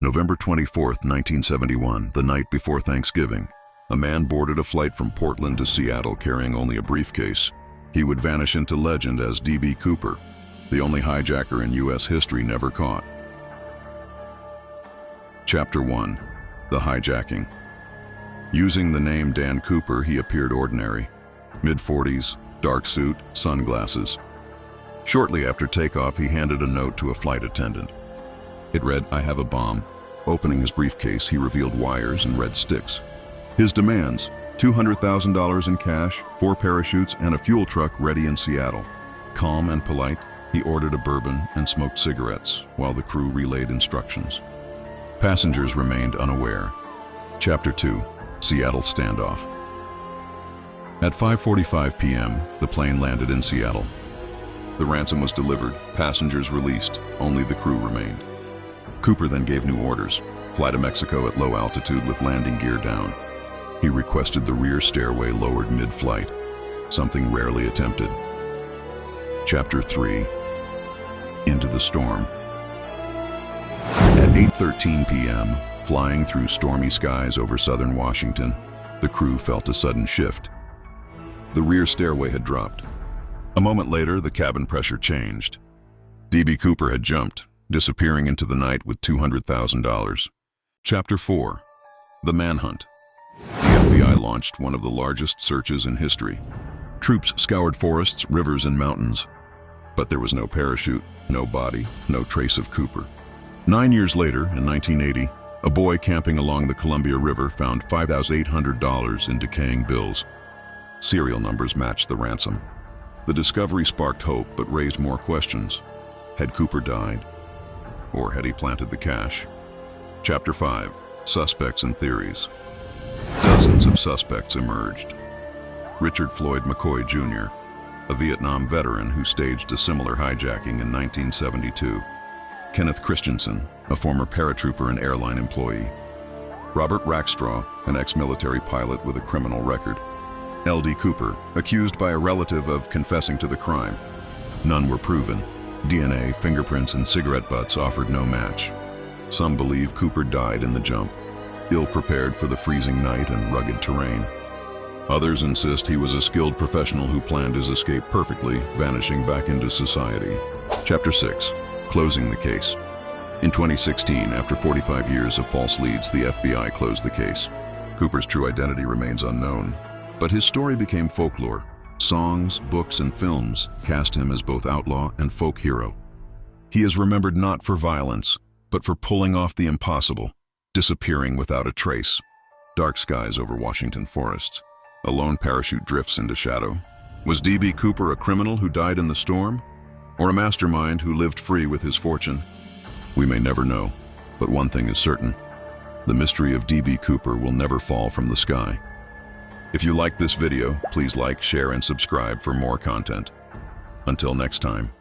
November 24, 1971, the night before Thanksgiving, a man boarded a flight from Portland to Seattle carrying only a briefcase. He would vanish into legend as D.B. Cooper, the only hijacker in U.S. history never caught. Chapter 1. The Hijacking. Using the name Dan Cooper, he appeared ordinary. Mid-40s, dark suit, sunglasses. Shortly after takeoff, he handed a note to a flight attendant. It read, "I have a bomb." Opening his briefcase, he revealed wires and red sticks. His demands: $200,000 in cash, 4 parachutes, and a fuel truck ready in Seattle. Calm and polite, he ordered a bourbon and smoked cigarettes while the crew relayed instructions. Passengers remained unaware. Chapter 2. Seattle Standoff. At 5:45 p.m., the plane landed in Seattle. The ransom was delivered, passengers released, only the crew remained. Cooper then gave new orders: fly to Mexico at low altitude with landing gear down. He requested the rear stairway lowered mid-flight, something rarely attempted. Chapter 3. Into the Storm. At 8:13 p.m., flying through stormy skies over southern Washington, the crew felt a sudden shift. The rear stairway had dropped. A moment later, the cabin pressure changed. D.B. Cooper had jumped, disappearing into the night with $200,000. Chapter 4. The Manhunt. The FBI launched one of the largest searches in history. Troops scoured forests, rivers, and mountains. But there was no parachute, no body, no trace of Cooper. 9 years later, in 1980, a boy camping along the Columbia River found $5,800 in decaying bills. Serial numbers matched the ransom. The discovery sparked hope but raised more questions. Had Cooper died? Or had he planted the cash? Chapter 5. Suspects and Theories. Dozens of suspects emerged. Richard Floyd McCoy Jr., a Vietnam veteran who staged a similar hijacking in 1972. Kenneth Christensen, a former paratrooper and airline employee. Robert Rackstraw, an ex-military pilot with a criminal record. L.D. Cooper, accused by a relative of confessing to the crime. None were proven. DNA, fingerprints, and cigarette butts offered no match. Some believe Cooper died in the jump, ill-prepared for the freezing night and rugged terrain. Others insist he was a skilled professional who planned his escape perfectly, vanishing back into society. Chapter 6. Closing the case. In 2016, after 45 years of false leads, the FBI closed the case. Cooper's true identity remains unknown, but his story became folklore. Songs, books, and films cast him as both outlaw and folk hero. He is remembered not for violence, but for pulling off the impossible, disappearing without a trace. Dark skies over Washington forests. A lone parachute drifts into shadow. Was D.B. Cooper a criminal who died in the storm? Or a mastermind who lived free with his fortune? We may never know, but one thing is certain. The mystery of D.B. Cooper will never fall from the sky. If you liked this video, please like, share, and subscribe for more content. Until next time.